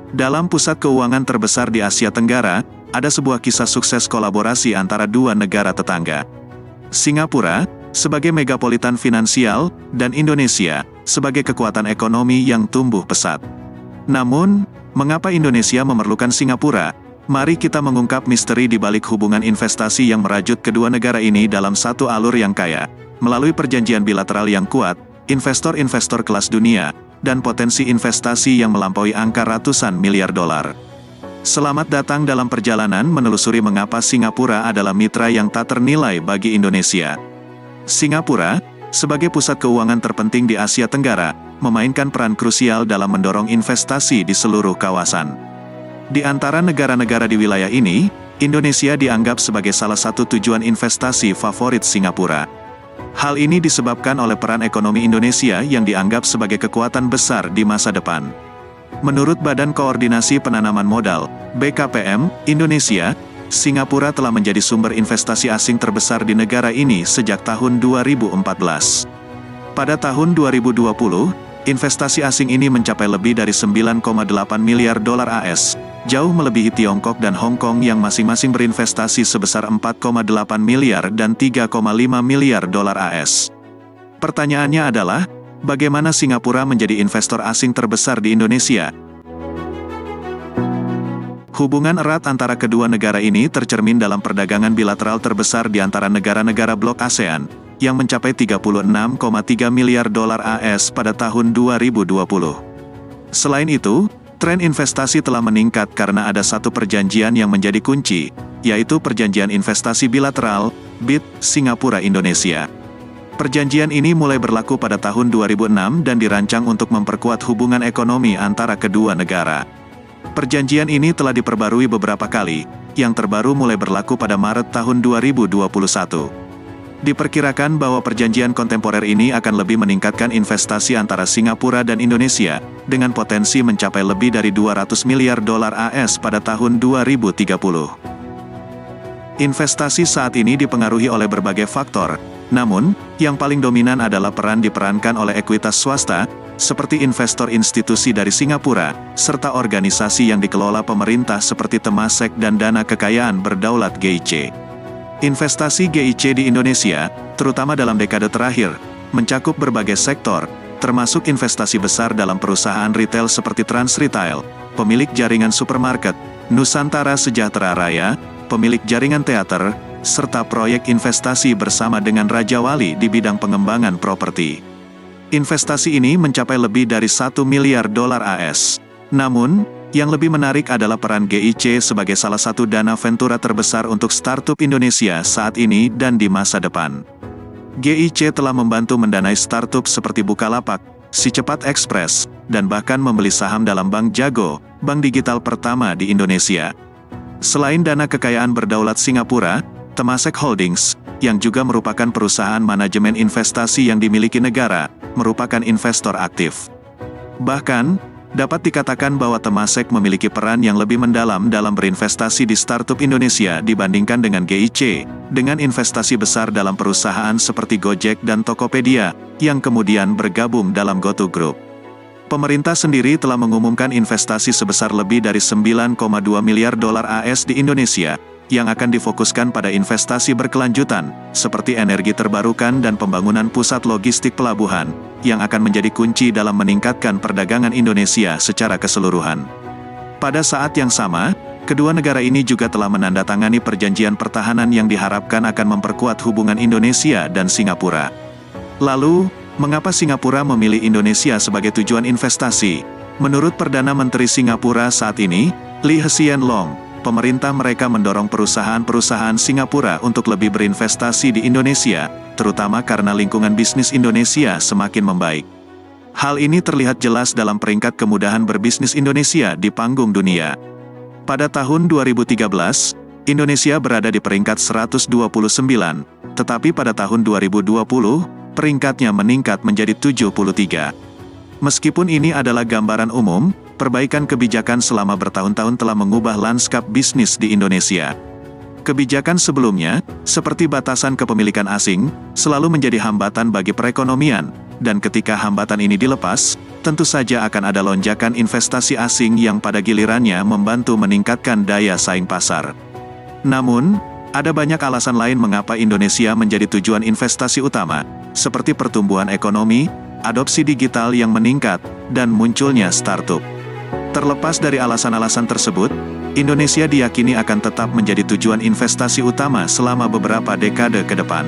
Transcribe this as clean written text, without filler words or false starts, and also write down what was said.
Dalam pusat keuangan terbesar di Asia Tenggara, ada sebuah kisah sukses kolaborasi antara dua negara tetangga. Singapura, sebagai megapolitan finansial, dan Indonesia, sebagai kekuatan ekonomi yang tumbuh pesat. Namun, mengapa Indonesia memerlukan Singapura? Mari kita mengungkap misteri di balik hubungan investasi yang merajut kedua negara ini dalam satu alur yang kaya. Melalui perjanjian bilateral yang kuat, investor-investor kelas dunia, dan potensi investasi yang melampaui angka ratusan miliar dolar. Selamat datang dalam perjalanan menelusuri mengapa Singapura adalah mitra yang tak ternilai bagi Indonesia. Singapura, sebagai pusat keuangan terpenting di Asia Tenggara, memainkan peran krusial dalam mendorong investasi di seluruh kawasan. Di antara negara-negara di wilayah ini, Indonesia dianggap sebagai salah satu tujuan investasi favorit Singapura. Hal ini disebabkan oleh peran ekonomi Indonesia yang dianggap sebagai kekuatan besar di masa depan. Menurut Badan Koordinasi Penanaman Modal, BKPM, Indonesia, Singapura telah menjadi sumber investasi asing terbesar di negara ini sejak tahun 2014. Pada tahun 2020, investasi asing ini mencapai lebih dari 9,8 miliar dolar AS, jauh melebihi Tiongkok dan Hong Kong yang masing-masing berinvestasi sebesar 4,8 miliar dan 3,5 miliar dolar AS. Pertanyaannya adalah, bagaimana Singapura menjadi investor asing terbesar di Indonesia? Hubungan erat antara kedua negara ini tercermin dalam perdagangan bilateral terbesar di antara negara-negara blok ASEAN, yang mencapai 36,3 miliar dolar AS pada tahun 2020. Selain itu, tren investasi telah meningkat karena ada satu perjanjian yang menjadi kunci, yaitu Perjanjian Investasi Bilateral, BIT, Singapura-Indonesia. Perjanjian ini mulai berlaku pada tahun 2006 dan dirancang untuk memperkuat hubungan ekonomi antara kedua negara. Perjanjian ini telah diperbarui beberapa kali, yang terbaru mulai berlaku pada Maret tahun 2021. Diperkirakan bahwa perjanjian kontemporer ini akan lebih meningkatkan investasi antara Singapura dan Indonesia, dengan potensi mencapai lebih dari 200 miliar dolar AS pada tahun 2030. Investasi saat ini dipengaruhi oleh berbagai faktor, namun, yang paling dominan adalah peran diperankan oleh ekuitas swasta, seperti investor institusi dari Singapura, serta organisasi yang dikelola pemerintah seperti Temasek dan Dana Kekayaan Berdaulat GIC. Investasi GIC di Indonesia, terutama dalam dekade terakhir, mencakup berbagai sektor, termasuk investasi besar dalam perusahaan retail seperti Trans Retail, pemilik jaringan supermarket, Nusantara Sejahtera Raya, pemilik jaringan teater, serta proyek investasi bersama dengan Raja Wali di bidang pengembangan properti. Investasi ini mencapai lebih dari 1 miliar dolar AS. Namun, yang lebih menarik adalah peran GIC sebagai salah satu dana ventura terbesar untuk startup Indonesia saat ini dan di masa depan. GIC telah membantu mendanai startup seperti Bukalapak, Si Cepat Express, dan bahkan membeli saham dalam Bank Jago, bank digital pertama di Indonesia. Selain Dana Kekayaan Berdaulat Singapura, Temasek Holdings, yang juga merupakan perusahaan manajemen investasi yang dimiliki negara, merupakan investor aktif. Bahkan, dapat dikatakan bahwa Temasek memiliki peran yang lebih mendalam dalam berinvestasi di startup Indonesia dibandingkan dengan GIC, dengan investasi besar dalam perusahaan seperti Gojek dan Tokopedia, yang kemudian bergabung dalam GoTo Group. Pemerintah sendiri telah mengumumkan investasi sebesar lebih dari 9,2 miliar dolar AS di Indonesia, yang akan difokuskan pada investasi berkelanjutan, seperti energi terbarukan dan pembangunan pusat logistik pelabuhan, yang akan menjadi kunci dalam meningkatkan perdagangan Indonesia secara keseluruhan. Pada saat yang sama, kedua negara ini juga telah menandatangani perjanjian pertahanan yang diharapkan akan memperkuat hubungan Indonesia dan Singapura. Lalu, mengapa Singapura memilih Indonesia sebagai tujuan investasi? Menurut Perdana Menteri Singapura saat ini, Lee Hsien Loong, pemerintah mereka mendorong perusahaan-perusahaan Singapura untuk lebih berinvestasi di Indonesia, terutama karena lingkungan bisnis Indonesia semakin membaik. Hal ini terlihat jelas dalam peringkat kemudahan berbisnis Indonesia di panggung dunia. Pada tahun 2013, Indonesia berada di peringkat 129, tetapi pada tahun 2020, peringkatnya meningkat menjadi 73. Meskipun ini adalah gambaran umum, perbaikan kebijakan selama bertahun-tahun telah mengubah lanskap bisnis di Indonesia. Kebijakan sebelumnya, seperti batasan kepemilikan asing, selalu menjadi hambatan bagi perekonomian, dan ketika hambatan ini dilepas, tentu saja akan ada lonjakan investasi asing yang pada gilirannya membantu meningkatkan daya saing pasar. Namun, ada banyak alasan lain mengapa Indonesia menjadi tujuan investasi utama, seperti pertumbuhan ekonomi, adopsi digital yang meningkat, dan munculnya startup. Terlepas dari alasan-alasan tersebut, Indonesia diyakini akan tetap menjadi tujuan investasi utama selama beberapa dekade ke depan.